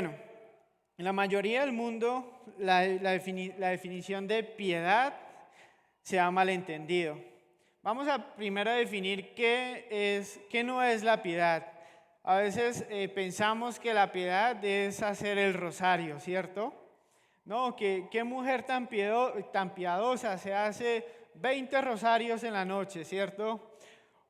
Bueno, en la mayoría del mundo la definición de piedad se ha malentendido. Vamos a primero definir qué no es la piedad. A veces pensamos que la piedad es hacer el rosario, ¿cierto? No, qué mujer tan piadosa se hace 20 rosarios en la noche, ¿cierto?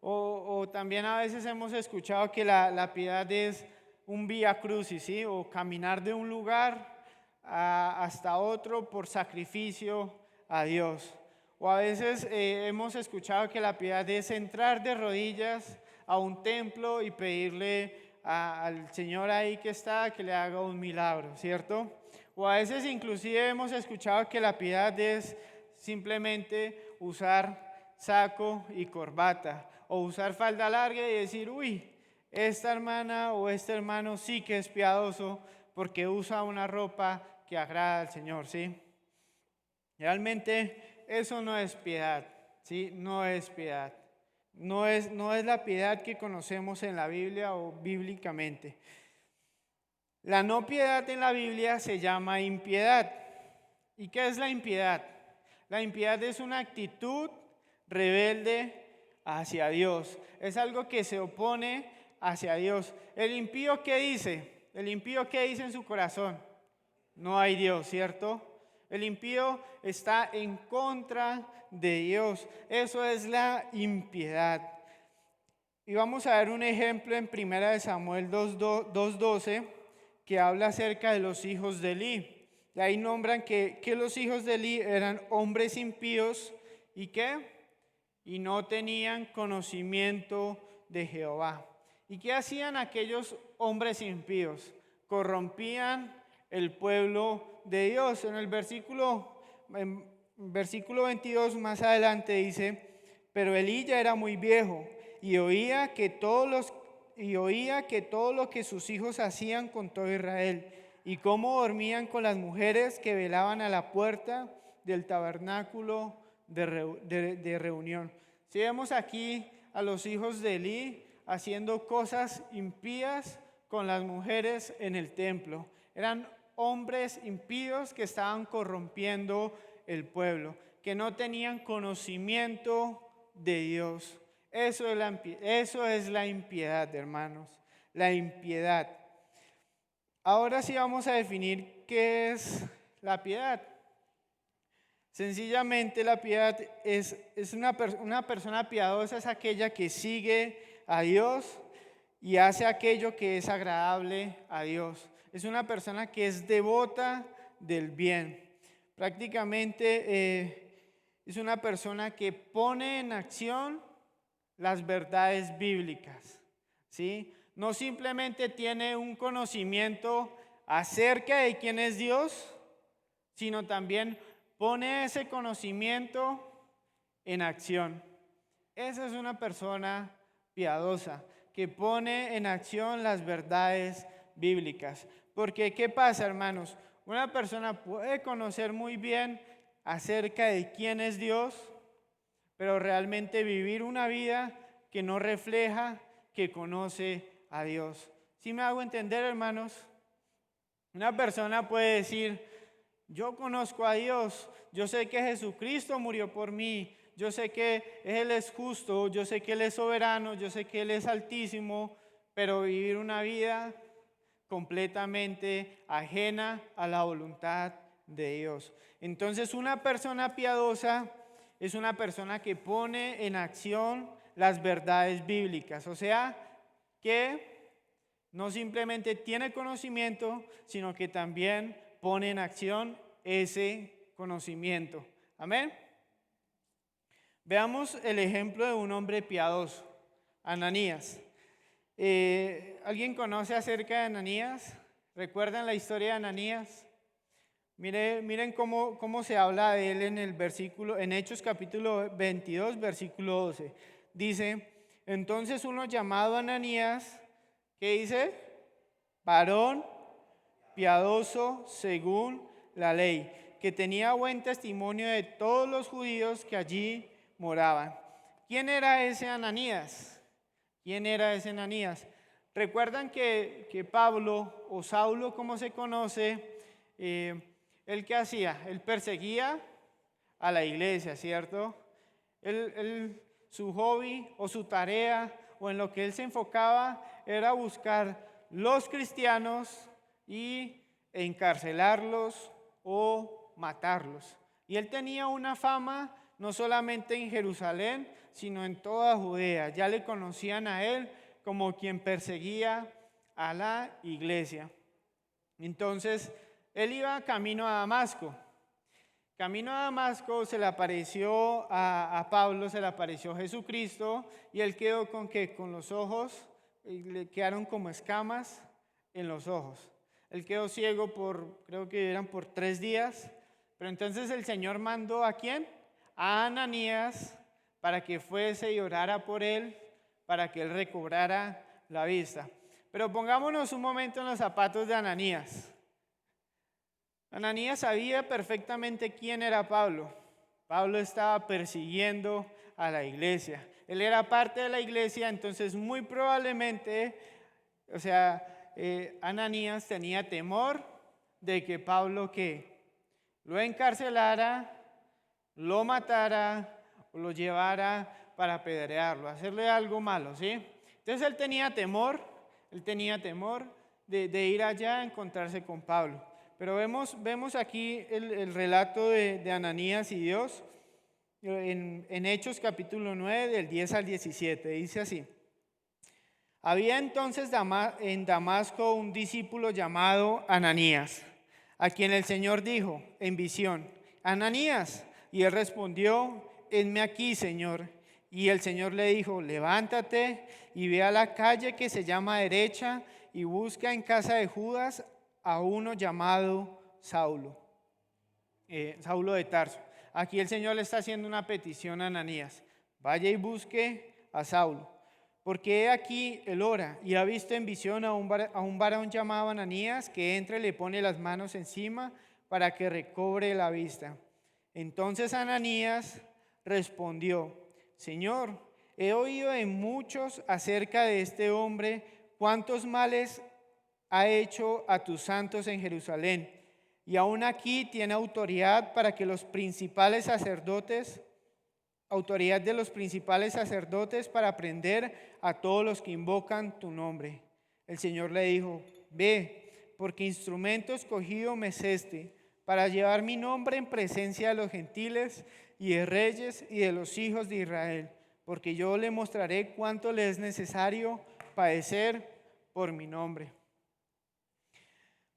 O también a veces hemos escuchado que la piedad es un vía crucis, ¿sí? O caminar de un lugar hasta otro por sacrificio a Dios. O a veces hemos escuchado que la piedad es entrar de rodillas a un templo y pedirle al Señor ahí que está que le haga un milagro, ¿cierto? O a veces inclusive hemos escuchado que la piedad es simplemente usar saco y corbata o usar falda larga y decir, uy, esta hermana o este hermano sí que es piadoso porque usa una ropa que agrada al Señor, ¿sí? Realmente eso no es piedad, ¿sí? No es piedad. No es la piedad que conocemos en la Biblia o bíblicamente. La no piedad en la Biblia se llama impiedad. ¿Y qué es la impiedad? La impiedad es una actitud rebelde hacia Dios. Es algo que se opone hacia Dios. ¿El impío qué dice? ¿El impío qué dice en su corazón? No hay Dios, ¿cierto? El impío está en contra de Dios. Eso es la impiedad. Y vamos a ver un ejemplo en 1 Samuel 2:12 que habla acerca de los hijos de Elí. Y ahí nombran que los hijos de Elí eran hombres impíos y ¿qué? Y no tenían conocimiento de Jehová. ¿Y qué hacían aquellos hombres impíos? Corrompían el pueblo de Dios. En versículo 22 más adelante dice, pero Elí ya era muy viejo y oía que todo lo que sus hijos hacían con todo Israel y cómo dormían con las mujeres que velaban a la puerta del tabernáculo de reunión. Si vemos aquí a los hijos de Elí haciendo cosas impías con las mujeres en el templo. Eran hombres impíos que estaban corrompiendo el pueblo, que no tenían conocimiento de Dios. Eso es la impiedad, hermanos, la impiedad. Ahora sí vamos a definir qué es la piedad. Sencillamente la piedad es una persona piadosa, es aquella que sigue a Dios y hace aquello que es agradable a Dios. Es una persona que es devota del bien. Prácticamente es una persona que pone en acción las verdades bíblicas, ¿sí? No simplemente tiene un conocimiento acerca de quién es Dios, sino también pone ese conocimiento en acción. Esa es una persona piadosa que pone en acción las verdades bíblicas. Porque, ¿qué pasa, hermanos? Una persona puede conocer muy bien acerca de quién es Dios, pero realmente vivir una vida que no refleja que conoce a Dios. ¿Sí me hago entender, hermanos? Una persona puede decir, yo conozco a Dios, yo sé que Jesucristo murió por mí, yo sé que Él es justo, yo sé que Él es soberano, yo sé que Él es altísimo, pero vivir una vida completamente ajena a la voluntad de Dios. Entonces, una persona piadosa es una persona que pone en acción las verdades bíblicas, o sea, que no simplemente tiene conocimiento, sino que también pone en acción ese conocimiento. Amén. Veamos el ejemplo de un hombre piadoso, Ananías. ¿Alguien conoce acerca de Ananías? ¿Recuerdan la historia de Ananías? Miren cómo se habla de él en Hechos capítulo 22, versículo 12. Dice, entonces uno llamado Ananías, ¿qué dice? Varón piadoso según la ley, que tenía buen testimonio de todos los judíos que allí moraban. ¿Quién era ese Ananías? ¿Quién era ese Ananías? Recuerdan que Pablo, o Saulo como se conoce, ¿él qué hacía? Él perseguía a la iglesia, ¿cierto? Su hobby o su tarea o en lo que él se enfocaba era buscar los cristianos y encarcelarlos o matarlos. Y él tenía una fama no solamente en Jerusalén, sino en toda Judea. Ya le conocían a él como quien perseguía a la iglesia. Entonces, él iba camino a Damasco. Camino a Damasco se le apareció a Pablo, se le apareció Jesucristo y él quedó con que con los ojos, le quedaron como escamas en los ojos. Él quedó ciego creo que eran por 3 días, pero entonces el Señor mandó ¿a quién? A Ananías para que fuese y orara por él, para que él recobrara la vista. Pero pongámonos un momento en los zapatos de Ananías. Ananías sabía perfectamente quién era Pablo. Pablo estaba persiguiendo a la iglesia. Él era parte de la iglesia, entonces muy probablemente, Ananías tenía temor de que Pablo lo encarcelara, lo matara o lo llevara para apedrearlo, hacerle algo malo, ¿sí? Entonces él tenía temor de ir allá a encontrarse con Pablo. Pero vemos aquí el relato de Ananías y Dios en Hechos capítulo 9 del 10 al 17. Dice así: había entonces en Damasco un discípulo llamado Ananías, a quien el Señor dijo en visión: Ananías. Y él respondió: henme aquí, Señor. Y el Señor le dijo: levántate y ve a la calle que se llama Derecha y busca en casa de Judas a uno llamado Saulo, Saulo de Tarso. Aquí el Señor le está haciendo una petición a Ananías: vaya y busque a Saulo, porque he aquí él ora y ha visto en visión a un varón llamado Ananías, que entra y le pone las manos encima para que recobre la vista. Entonces Ananías respondió: Señor, he oído de muchos acerca de este hombre, cuántos males ha hecho a tus santos en Jerusalén, y aún aquí tiene autoridad de los principales sacerdotes para prender a todos los que invocan tu nombre. El Señor le dijo: ve, porque instrumento escogido me es este, para llevar mi nombre en presencia de los gentiles y de reyes y de los hijos de Israel, porque yo le mostraré cuánto le es necesario padecer por mi nombre.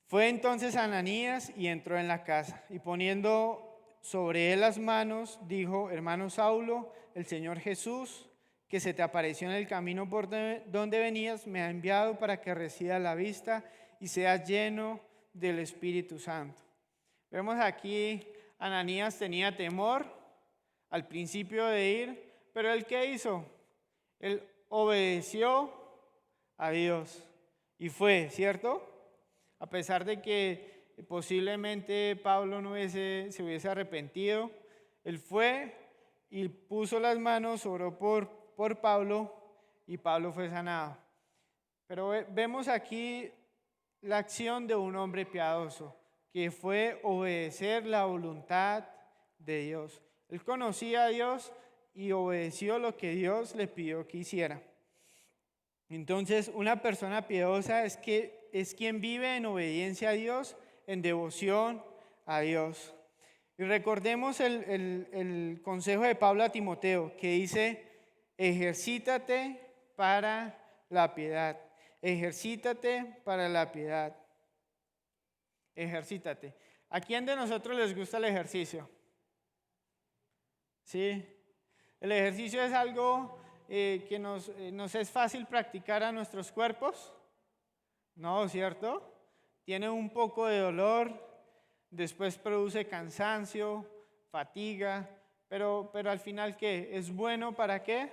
Fue entonces Ananías y entró en la casa, y poniendo sobre él las manos, dijo: hermano Saulo, el Señor Jesús, que se te apareció en el camino por donde venías, me ha enviado para que recibas la vista y seas lleno del Espíritu Santo. Vemos aquí, Ananías tenía temor al principio de ir, pero ¿él qué hizo? Él obedeció a Dios y fue, ¿cierto? A pesar de que posiblemente Pablo se hubiese arrepentido, él fue y puso las manos, oró por Pablo y Pablo fue sanado. Pero vemos aquí la acción de un hombre piadoso, que fue obedecer la voluntad de Dios. Él conocía a Dios y obedeció lo que Dios le pidió que hiciera. Entonces, una persona piadosa es quien vive en obediencia a Dios, en devoción a Dios. Y recordemos el consejo de Pablo a Timoteo, que dice: ejercítate para la piedad. Ejercítate para la piedad. Ejercítate. ¿A quién de nosotros les gusta el ejercicio? ¿Sí? El ejercicio es algo que nos es fácil practicar a nuestros cuerpos. No, ¿cierto? Tiene un poco de dolor, después produce cansancio, fatiga, pero al final, ¿qué? ¿Es bueno para qué?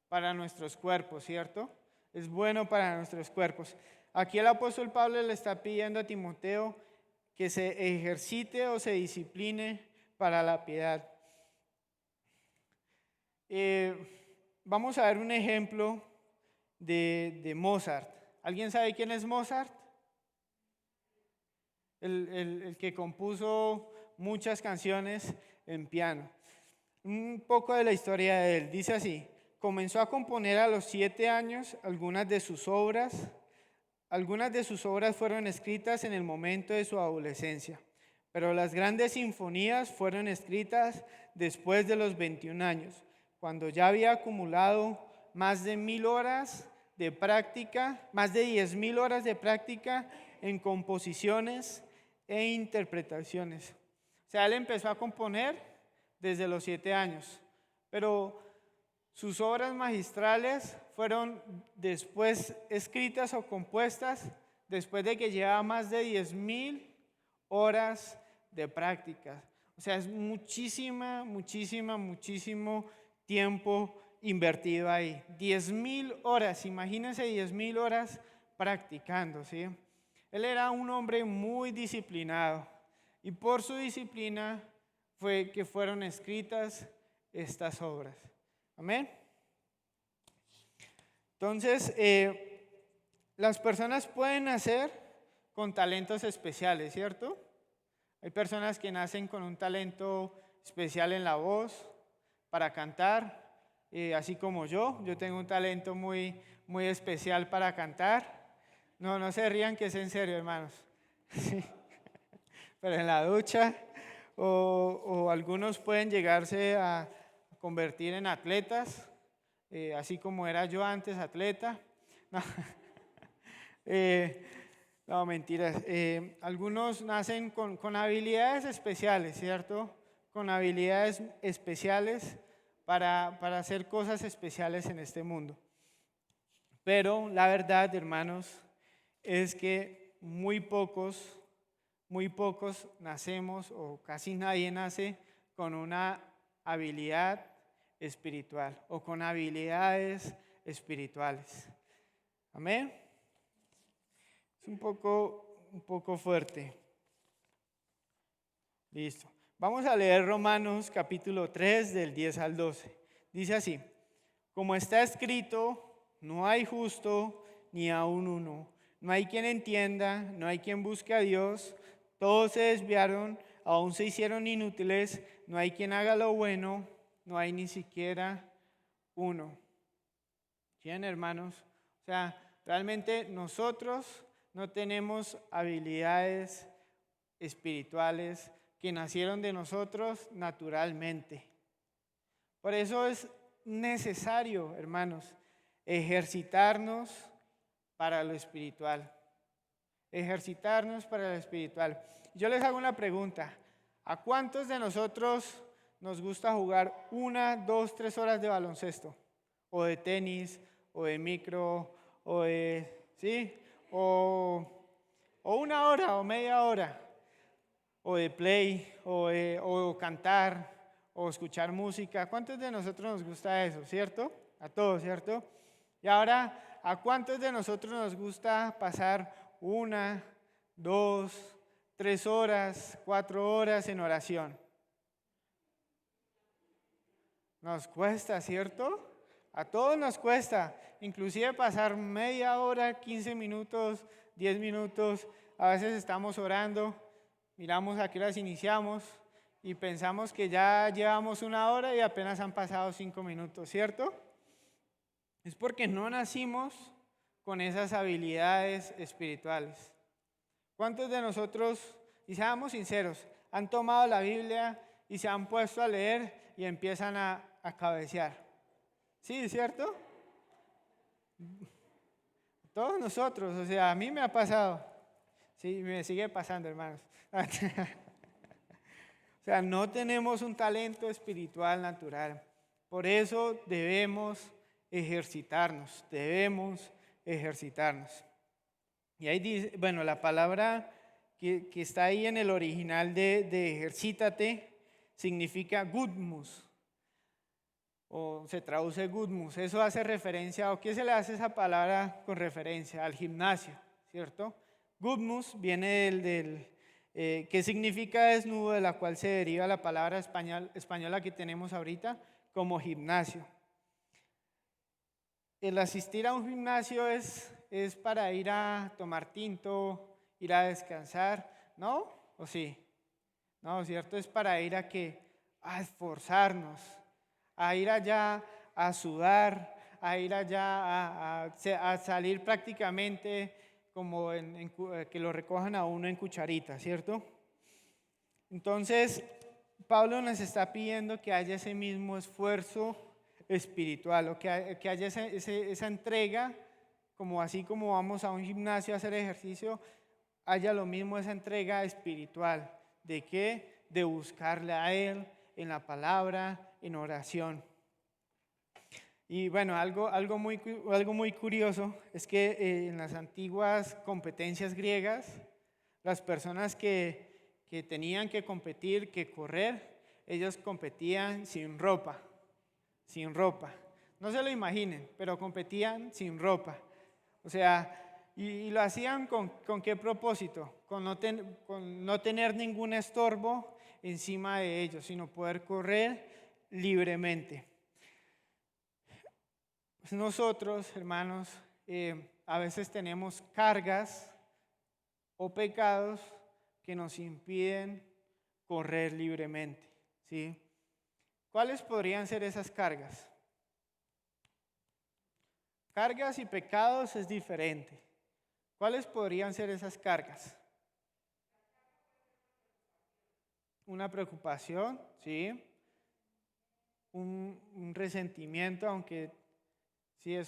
Para nuestros cuerpos, ¿cierto? Es bueno para nuestros cuerpos. Aquí el apóstol Pablo le está pidiendo a Timoteo que se ejercite o se discipline para la piedad. Vamos a ver un ejemplo de Mozart. ¿Alguien sabe quién es Mozart? El que compuso muchas canciones en piano. Un poco de la historia de él. Dice así: comenzó a componer a los 7 años algunas de sus obras. Algunas de sus obras fueron escritas en el momento de su adolescencia, pero las grandes sinfonías fueron escritas después de los 21 años, cuando ya había acumulado más de 1,000 horas de práctica, más de 10,000 horas de práctica en composiciones e interpretaciones. O sea, él empezó a componer desde los 7 años, pero sus obras magistrales fueron después escritas o compuestas después de que llevaba más de 10,000 horas de práctica. O sea, es muchísimo tiempo invertido ahí. 10,000 horas, imagínense 10,000 horas practicando, ¿sí? Él era un hombre muy disciplinado y por su disciplina fue que fueron escritas estas obras. Amén. Entonces, las personas pueden nacer con talentos especiales, ¿cierto? Hay personas que nacen con un talento especial en la voz para cantar, así como yo. Yo tengo un talento muy especial para cantar. No se rían, que es en serio, hermanos. Sí. Pero en la ducha, o algunos pueden llegarse a convertir en atletas, así como era yo antes atleta. No, no mentiras. Algunos nacen con habilidades especiales, ¿cierto? Con habilidades especiales para hacer cosas especiales en este mundo. Pero la verdad, hermanos, es que muy pocos nacemos, o casi nadie nace con una habilidad espiritual o con habilidades espirituales. Amén. Es un poco fuerte. Listo. Vamos a leer Romanos capítulo 3 del 10 al 12. Dice así: como está escrito, no hay justo ni aun uno. No hay quien entienda, no hay quien busque a Dios. Todos se desviaron, aún se hicieron inútiles. No hay quien haga lo bueno, no hay ni siquiera uno. ¿Bien, hermanos? O sea, realmente nosotros no tenemos habilidades espirituales que nacieron de nosotros naturalmente. Por eso es necesario, hermanos, ejercitarnos para lo espiritual. Ejercitarnos para lo espiritual. Yo les hago una pregunta: ¿a cuántos de nosotros nos gusta jugar 1, 2, 3 horas de baloncesto? O de tenis, o de micro, o de, ¿sí? O 1 hora, o media hora, o de play, o cantar, o escuchar música. ¿Cuántos de nosotros nos gusta eso, cierto? A todos, ¿cierto? Y ahora, ¿a cuántos de nosotros nos gusta pasar 1, 2, 3 horas, 4 horas en oración? Nos cuesta, ¿cierto? A todos nos cuesta, inclusive pasar media hora, 15 minutos, 10 minutos. A veces estamos orando, miramos a qué horas iniciamos y pensamos que ya llevamos 1 hora y apenas han pasado 5 minutos, ¿cierto? Es porque no nacimos con esas habilidades espirituales. ¿Cuántos de nosotros, y seamos sinceros, han tomado la Biblia y se han puesto a leer y empiezan a cabecear? ¿Sí, cierto? Todos nosotros, o sea, a mí me ha pasado. Sí, me sigue pasando, hermanos. O sea, no tenemos un talento espiritual natural. Por eso debemos ejercitarnos. Y ahí dice, bueno, la palabra que está ahí en el original de ejercítate significa gudmus, o se traduce gudmus. Eso hace referencia, ¿o qué se le hace esa palabra con referencia? Al gimnasio, ¿cierto? Gudmus viene del que significa desnudo, de la cual se deriva la palabra española que tenemos ahorita como gimnasio. El asistir a un gimnasio es es para ir a tomar tinto, ir a descansar, ¿no? ¿O sí? No, ¿cierto? Es para ir a esforzarnos, a ir allá a sudar, a ir allá a salir prácticamente como que lo recojan a uno en cucharita, ¿cierto? Entonces, Pablo nos está pidiendo que haya ese mismo esfuerzo espiritual, o que haya esa entrega, como así como vamos a un gimnasio a hacer ejercicio, haya lo mismo esa entrega espiritual. ¿De qué? De buscarle a Él en la palabra, en oración. Y bueno, algo muy curioso es que en las antiguas competencias griegas, las personas que tenían que competir, que correr, ellos competían sin ropa, sin ropa. No se lo imaginen, pero competían sin ropa. O sea, y lo hacían con qué propósito, con no tener ningún estorbo encima de ellos, sino poder correr libremente. Pues nosotros, hermanos, a veces tenemos cargas o pecados que nos impiden correr libremente, ¿sí? ¿Cuáles podrían ser esas cargas? Cargas y pecados es diferente. ¿Cuáles podrían ser esas cargas? Una preocupación, ¿sí? Un resentimiento, aunque sí,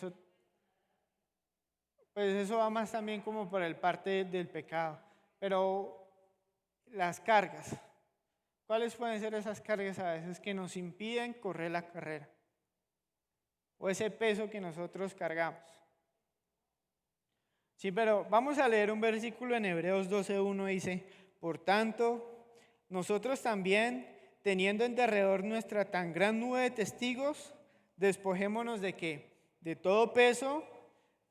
pues eso va más también como por el parte del pecado. Pero las cargas, ¿cuáles pueden ser esas cargas a veces que nos impiden correr la carrera? O ese peso que nosotros cargamos. Sí, pero vamos a leer un versículo en Hebreos 12:1, dice: por tanto, nosotros también, teniendo en derredor nuestra tan gran nube de testigos, despojémonos de ¿qué? De todo peso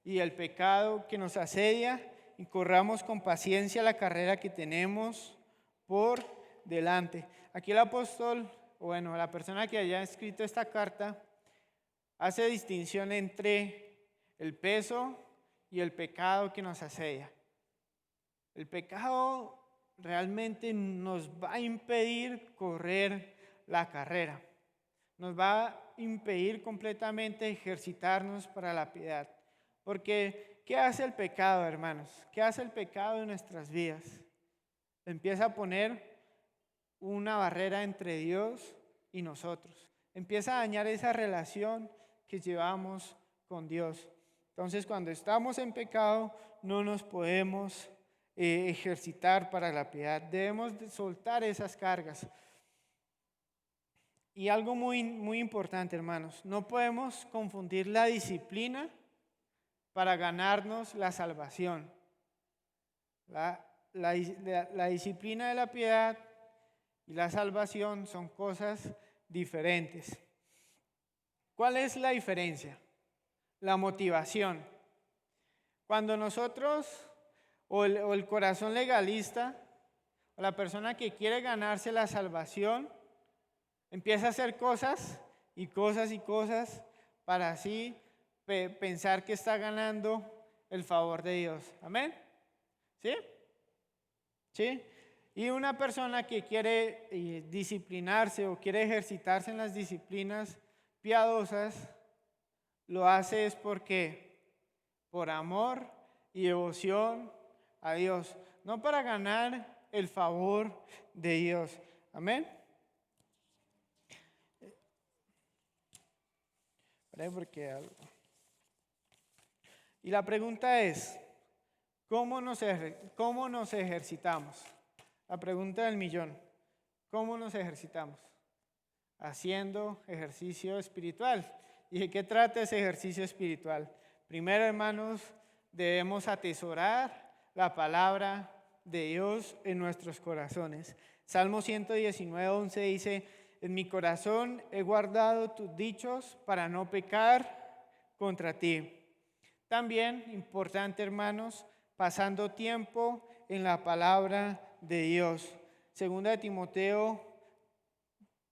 y el pecado que nos asedia, y corramos con paciencia la carrera que tenemos por delante. Aquí el apóstol, bueno, la persona que haya escrito esta carta, hace distinción entre el peso y el pecado que nos asedia. El pecado realmente nos va a impedir correr la carrera. Nos va a impedir completamente ejercitarnos para la piedad. Porque, ¿qué hace el pecado, hermanos? ¿Qué hace el pecado en nuestras vidas? Empieza a poner una barrera entre Dios y nosotros. Empieza a dañar esa relación que llevamos con Dios. Entonces, cuando estamos en pecado, no nos podemos ejercitar para la piedad. Debemos de soltar esas cargas. Y algo muy importante, hermanos, no podemos confundir la disciplina para ganarnos la salvación. La disciplina de la piedad y la salvación son cosas diferentes. ¿Cuál es la diferencia? La motivación. Cuando nosotros, o el corazón legalista, o la persona que quiere ganarse la salvación, empieza a hacer cosas y cosas y cosas para así pensar que está ganando el favor de Dios. ¿Amén? ¿Sí? ¿Sí? Y una persona que quiere disciplinarse o quiere ejercitarse en las disciplinas piadosas, lo hace es porque por amor y devoción a Dios, no para ganar el favor de Dios. Amén. Y la pregunta es, ¿cómo nos ejercitamos? La pregunta del millón, ¿cómo nos ejercitamos? Haciendo ejercicio espiritual. ¿Y de qué trata ese ejercicio espiritual? Primero, hermanos, debemos atesorar la palabra de Dios en nuestros corazones. Salmo 119:11 dice: en mi corazón he guardado tus dichos para no pecar contra ti. También, importante, hermanos, pasando tiempo en la palabra de Dios. Segunda de Timoteo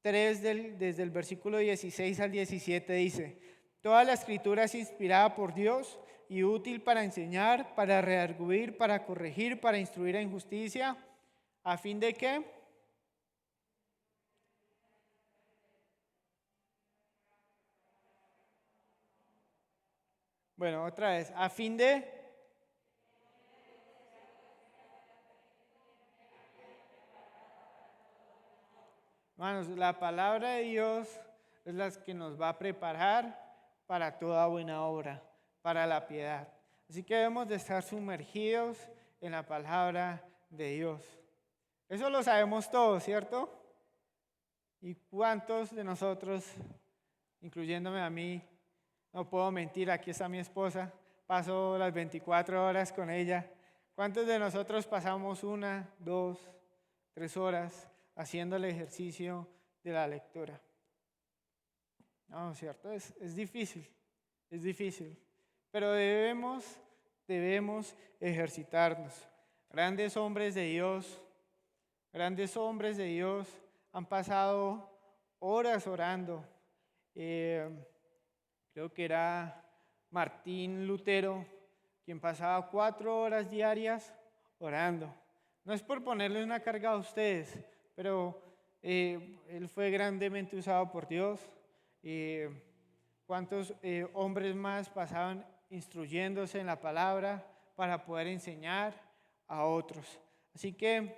3, desde el versículo 16 al 17 dice: toda la escritura es inspirada por Dios y útil para enseñar, para redarguir, para corregir, para instruir en justicia, ¿a fin de qué? Bueno, otra vez, a fin de... Hermanos, la palabra de Dios es la que nos va a preparar para toda buena obra, para la piedad. Así que debemos de estar sumergidos en la palabra de Dios. Eso lo sabemos todos, ¿cierto? ¿Y cuántos de nosotros, incluyéndome a mí, no puedo mentir, aquí está mi esposa, paso las 24 horas con ella? ¿Cuántos de nosotros pasamos 1, 2, 3 horas haciendo el ejercicio de la lectura? No, ¿cierto? Es difícil, pero debemos ejercitarnos. Grandes hombres de Dios han pasado horas orando. Creo que era Martín Lutero quien pasaba 4 horas diarias orando. No es por ponerle una carga a ustedes, pero él fue grandemente usado por Dios. ¿Cuántos hombres más pasaban instruyéndose en la palabra para poder enseñar a otros? Así que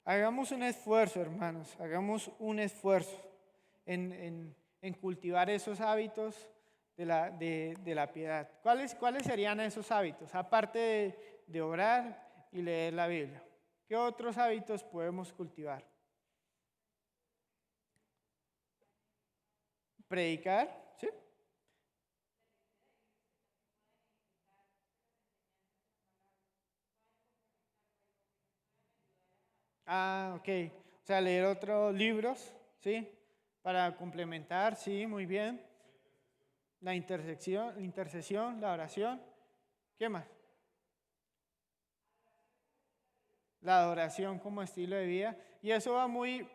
hagamos un esfuerzo, hermanos, hagamos un esfuerzo en cultivar esos hábitos de la piedad. ¿Cuáles serían esos hábitos? Aparte de orar y leer la Biblia, ¿qué otros hábitos podemos cultivar? Predicar, ¿sí? Ah, ok. O sea, leer otros libros, ¿sí? Para complementar, sí, muy bien. La intercesión, la oración. ¿Qué más? La adoración como estilo de vida. Y eso va muy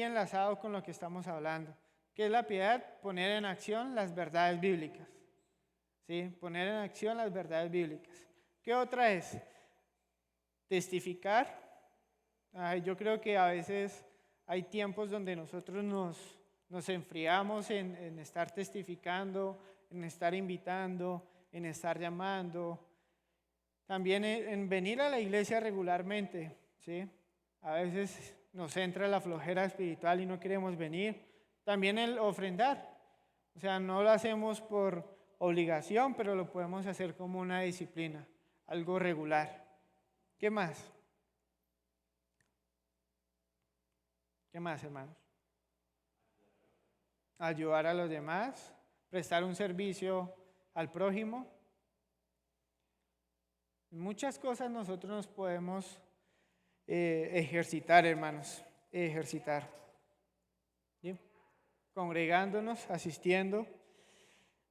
enlazado con lo que estamos hablando. ¿Qué es la piedad? Poner en acción las verdades bíblicas. ¿Sí? Poner en acción las verdades bíblicas. ¿Qué otra es? Testificar. Yo creo que a veces hay tiempos donde nosotros nos enfriamos en estar testificando, en estar invitando, en estar llamando. También en venir a la iglesia regularmente, ¿sí? A veces nos entra la flojera espiritual y no queremos venir. También el ofrendar. O sea, no lo hacemos por obligación, pero lo podemos hacer como una disciplina, algo regular. ¿Qué más? ¿Qué más, hermanos? Ayudar a los demás, prestar un servicio al prójimo. Muchas cosas nosotros nos podemos ejercitar, hermanos, ejercitar. ¿Sí? Congregándonos, asistiendo.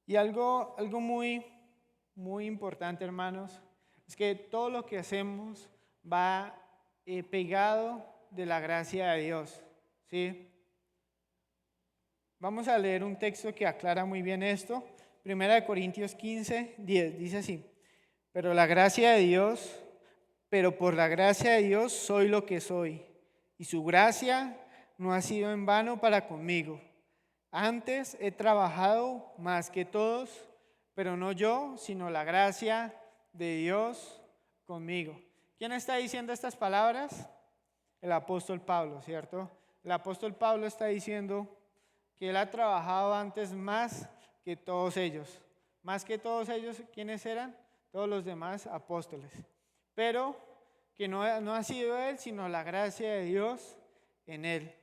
Y algo muy importante, hermanos, es que todo lo que hacemos va pegado de la gracia de Dios. ¿Sí? Vamos a leer un texto que aclara muy bien esto. 1 Corintios 15, 10, dice así. Pero por la gracia de Dios soy lo que soy, y su gracia no ha sido en vano para conmigo. Antes he trabajado más que todos, pero no yo, sino la gracia de Dios conmigo. ¿Quién está diciendo estas palabras? El apóstol Pablo, ¿cierto? El apóstol Pablo está diciendo que él ha trabajado antes más que todos ellos. Más que todos ellos, ¿quiénes eran? Todos los demás apóstoles. Pero que no ha sido él, sino la gracia de Dios en él.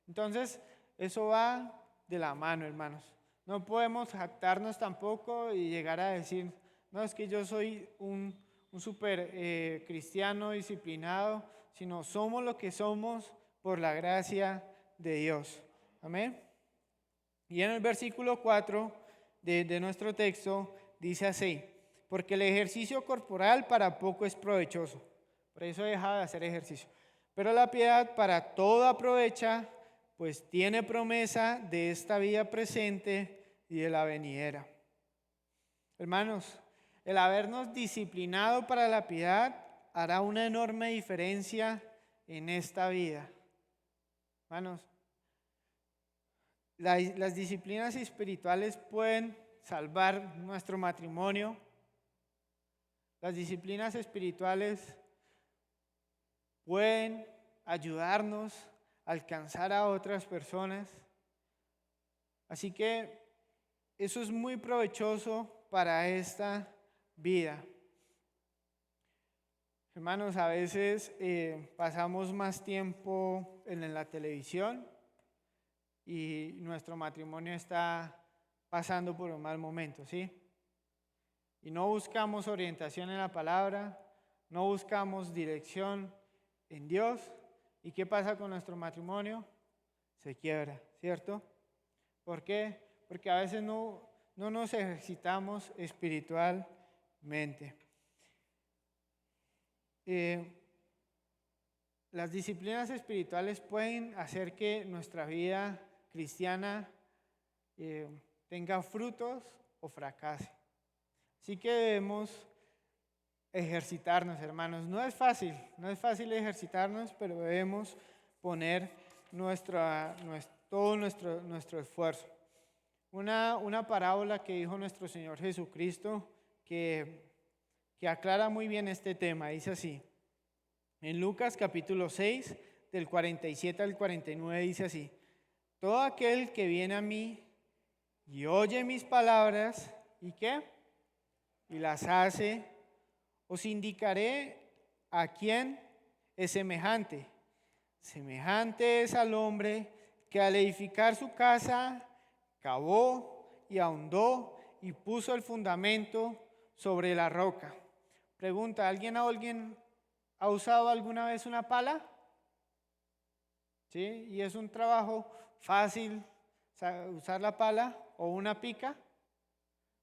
Entonces, eso va de la mano, hermanos. No podemos jactarnos tampoco y llegar a decir, no, es que yo soy un súper cristiano disciplinado, sino somos lo que somos por la gracia de Dios. Amén. Y en el versículo 4 de nuestro texto dice así, porque el ejercicio corporal para poco es provechoso, por eso he dejado de hacer ejercicio, pero la piedad para todo aprovecha, pues tiene promesa de esta vida presente y de la venidera. Hermanos, El habernos disciplinado para la piedad hará una enorme diferencia en esta vida. Hermanos, las disciplinas espirituales pueden salvar nuestro matrimonio. Las disciplinas espirituales pueden ayudarnos a alcanzar a otras personas. Así que eso es muy provechoso para esta vida. Hermanos, a veces pasamos más tiempo en la televisión y nuestro matrimonio está pasando por un mal momento, ¿sí? Y no buscamos orientación en la palabra, no buscamos dirección en Dios. ¿Y qué pasa con nuestro matrimonio? Se quiebra, ¿cierto? ¿Por qué? Porque a veces no nos ejercitamos espiritualmente. Las disciplinas espirituales pueden hacer que nuestra vida cristiana tenga frutos o fracase. Así que debemos ejercitarnos, hermanos. No es fácil ejercitarnos, pero debemos poner todo nuestro esfuerzo. Una parábola que dijo nuestro Señor Jesucristo que aclara muy bien este tema, dice así. En Lucas capítulo 6, del 47 al 49, dice así: todo aquel que viene a mí y oye mis palabras, ¿y qué? Y las hace, os indicaré a quién es semejante. Semejante es al hombre que al edificar su casa, cavó y ahondó y puso el fundamento sobre la roca. Pregunta, ¿alguien ha usado alguna vez una pala? ¿Sí? ¿Y es un trabajo fácil usar la pala o una pica?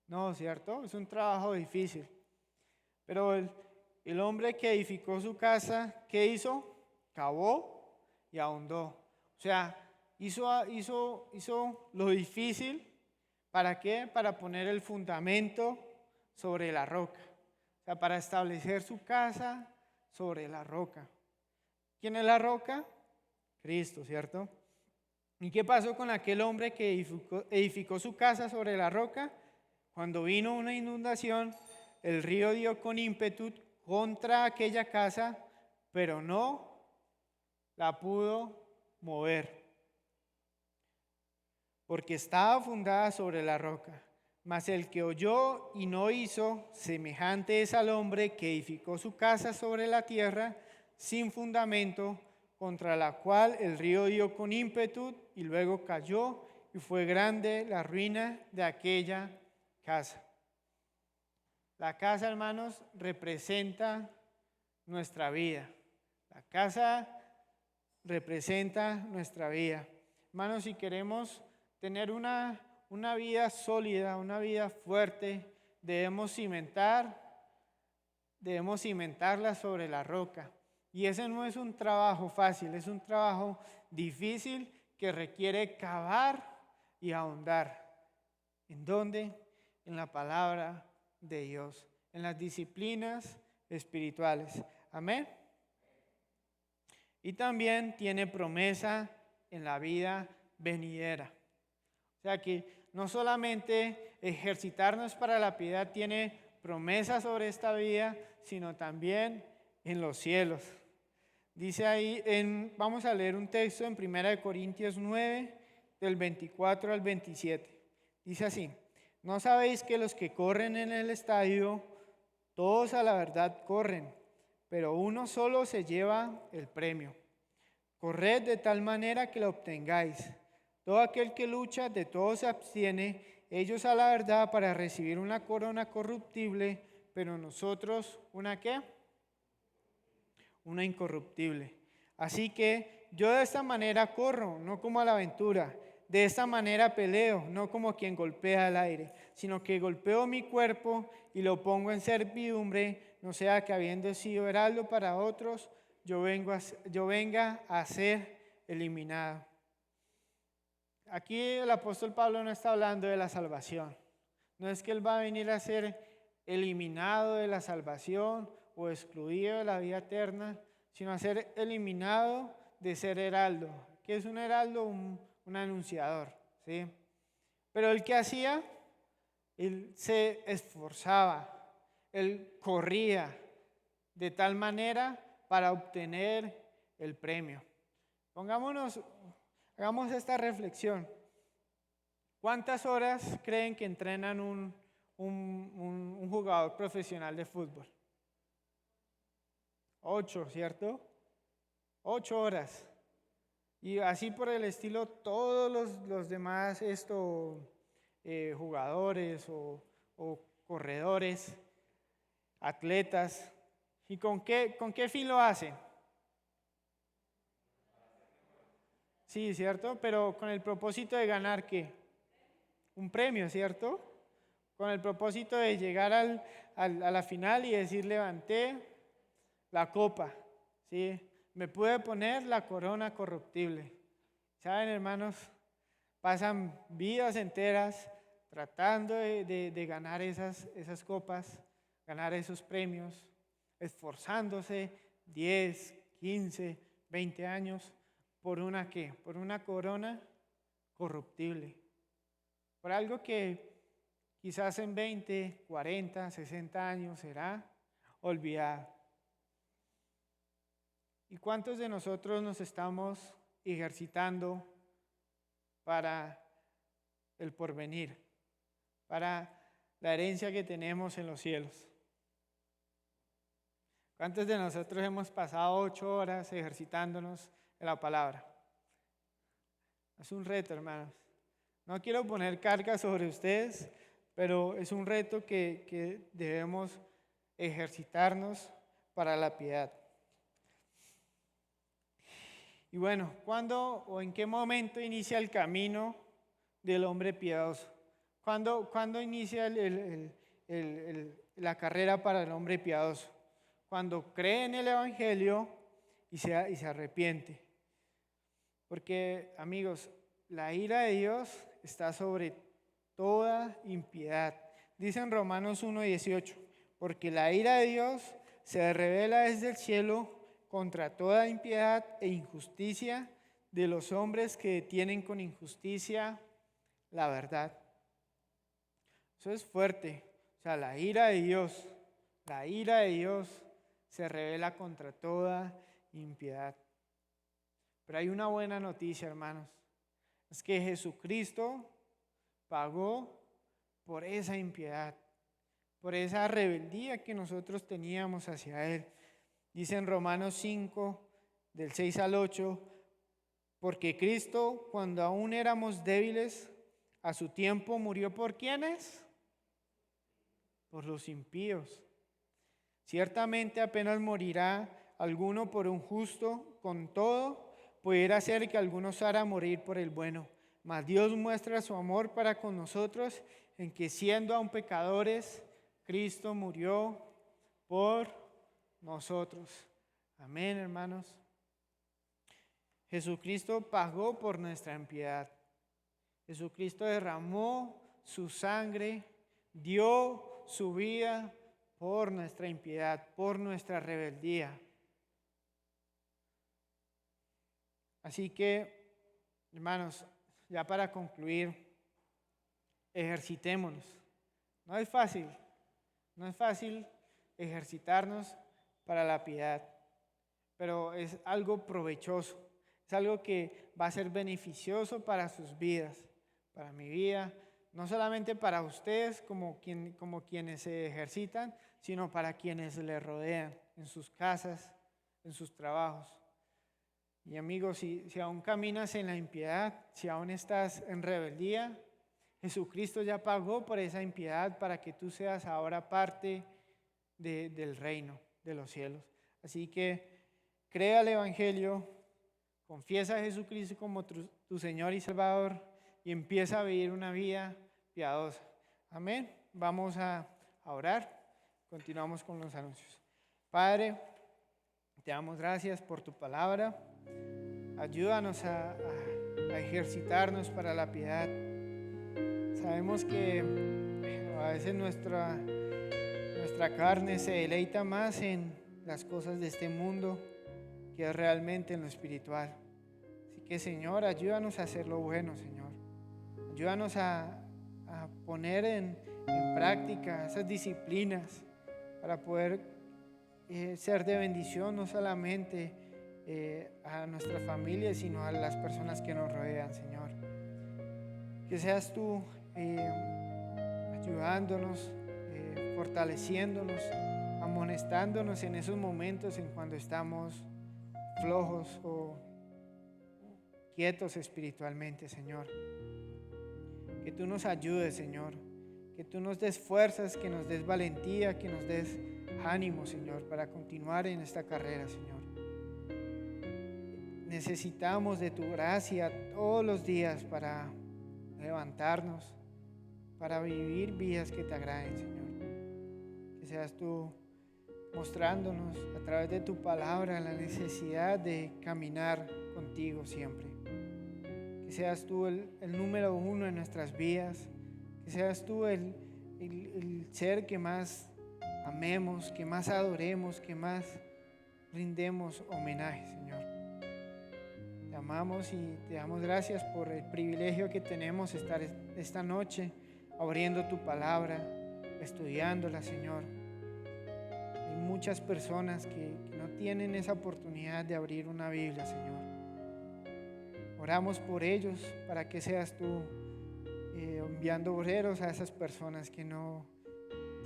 No, ¿cierto? Es un trabajo difícil. Pero el hombre que edificó su casa, ¿qué hizo? Cavó y ahondó. O sea, hizo lo difícil. ¿Para qué? Para poner el fundamento sobre la roca. O sea, para establecer su casa sobre la roca. ¿Quién es la roca? Cristo, ¿cierto? ¿Y qué pasó con aquel hombre que edificó su casa sobre la roca? Cuando vino una inundación, el río dio con ímpetu contra aquella casa, pero no la pudo mover, porque estaba fundada sobre la roca. Mas el que oyó y no hizo, semejante es al hombre que edificó su casa sobre la tierra, sin fundamento, contra la cual el río dio con ímpetu y luego cayó, y fue grande la ruina de aquella casa. La casa, hermanos, representa nuestra vida. La casa representa nuestra vida. Hermanos, si queremos tener una vida sólida, una vida fuerte, debemos cimentarla sobre la roca. Y ese no es un trabajo fácil, es un trabajo difícil que requiere cavar y ahondar. ¿En dónde? En la palabra de Dios, en las disciplinas espirituales. Amén. Y también tiene promesa en la vida venidera. O sea que no solamente ejercitarnos para la piedad tiene promesa sobre esta vida, sino también en los cielos. Dice ahí, vamos a leer un texto en 1 Corintios 9, del 24 al 27. Dice así: ¿no sabéis que los que corren en el estadio, todos a la verdad corren, pero uno solo se lleva el premio? Corred de tal manera que lo obtengáis. Todo aquel que lucha, de todo se abstiene, ellos a la verdad para recibir una corona corruptible, pero nosotros, ¿una qué? Una incorruptible. Así que yo de esta manera corro, no como a la aventura. De esta manera peleo, no como quien golpea al aire, sino que golpeo mi cuerpo y lo pongo en servidumbre, no sea que habiendo sido heraldo para otros, yo venga a ser eliminado. Aquí el apóstol Pablo no está hablando de la salvación. No es que él va a venir a ser eliminado de la salvación o excluido de la vida eterna, sino a ser eliminado de ser heraldo. ¿Qué es un heraldo? Un anunciador, ¿sí? Pero ¿el qué hacía? Él se esforzaba, él corría de tal manera para obtener el premio. Hagamos esta reflexión. ¿Cuántas horas creen que entrenan un jugador profesional de fútbol? 8, ¿cierto? 8 horas. Y así por el estilo, todos los demás jugadores o corredores, atletas. ¿Y con qué fin lo hacen? Sí, ¿cierto? Pero con el propósito de ganar, ¿qué? Un premio, ¿cierto? Con el propósito de llegar a la final y decir, levanté la copa, ¿sí? Me pude poner la corona corruptible. ¿Saben, hermanos? Pasan vidas enteras tratando de ganar esas copas, ganar esos premios, esforzándose 10, 15, 20 años por una ¿qué? Por una corona corruptible. Por algo que quizás en 20, 40, 60 años será olvidado. ¿Y cuántos de nosotros nos estamos ejercitando para el porvenir, para la herencia que tenemos en los cielos? ¿Cuántos de nosotros hemos pasado 8 horas ejercitándonos en la palabra? Es un reto, hermanos. No quiero poner carga sobre ustedes, pero es un reto que debemos ejercitarnos para la piedad. Y bueno, ¿cuándo o en qué momento inicia el camino del hombre piadoso? ¿Cuándo inicia la carrera para el hombre piadoso? Cuando cree en el Evangelio y se arrepiente. Porque, amigos, la ira de Dios está sobre toda impiedad. Dice en Romanos 1:18, porque la ira de Dios se revela desde el cielo contra toda impiedad e injusticia de los hombres que detienen con injusticia la verdad. Eso es fuerte. O sea, la ira de Dios se revela contra toda impiedad. Pero hay una buena noticia, hermanos. Es que Jesucristo pagó por esa impiedad, por esa rebeldía que nosotros teníamos hacia Él. Dice en Romanos 5, del 6 al 8, porque Cristo, cuando aún éramos débiles, a su tiempo murió ¿por quiénes? Por los impíos. Ciertamente apenas morirá alguno por un justo, con todo, pudiera ser que alguno osara morir por el bueno. Mas Dios muestra su amor para con nosotros en que siendo aún pecadores, Cristo murió por nosotros. Amén, hermanos. Jesucristo pagó por nuestra impiedad. Jesucristo derramó su sangre, dio su vida por nuestra impiedad, por nuestra rebeldía. Así que, hermanos, ya para concluir, ejercitémonos. No es fácil ejercitarnos para la piedad, pero es algo provechoso, es algo que va a ser beneficioso para sus vidas, para mi vida, no solamente para ustedes como quienes se ejercitan, sino para quienes le rodean en sus casas, en sus trabajos. Y amigos, si aún caminas en la impiedad, si aún estás en rebeldía, Jesucristo ya pagó por esa impiedad para que tú seas ahora parte del reino de los cielos. Así que crea el Evangelio, confiesa a Jesucristo como tu Señor y Salvador y empieza a vivir una vida piadosa. Amén. Vamos a orar. Continuamos con los anuncios. Padre, te damos gracias por tu palabra. Ayúdanos a ejercitarnos para la piedad. Sabemos que a veces nuestra carne se deleita más en las cosas de este mundo que realmente en lo espiritual. Así que, Señor, ayúdanos a hacer lo bueno, Señor. Ayúdanos a poner en práctica esas disciplinas para poder ser de bendición no solamente a nuestra familia, sino a las personas que nos rodean, Señor. Que seas tú ayudándonos, fortaleciéndonos, amonestándonos en esos momentos en cuando estamos flojos o quietos espiritualmente, Señor. Que tú nos ayudes, Señor. Que tú nos des fuerzas, que nos des valentía, que nos des ánimo, Señor, para continuar en esta carrera, Señor. Necesitamos de tu gracia todos los días para levantarnos, para vivir vidas que te agraden, Señor. Que seas tú mostrándonos a través de tu palabra la necesidad de caminar contigo siempre. Que seas tú el número uno en nuestras vidas. Que seas tú el ser que más amemos, que más adoremos, que más rindemos homenaje, Señor. Te amamos y te damos gracias por el privilegio que tenemos estar esta noche abriendo tu palabra, estudiándola, Señor. Hay muchas personas que no tienen esa oportunidad de abrir una Biblia, Señor. Oramos por ellos para que seas tú enviando obreros a esas personas que no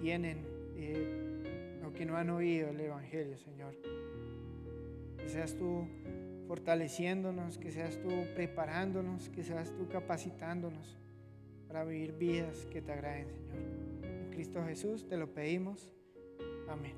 tienen o que no han oído el Evangelio, Señor. Que seas tú fortaleciéndonos, que seas tú preparándonos, que seas tú capacitándonos para vivir vidas que te agraden, Señor. En Cristo Jesús te lo pedimos. Amén.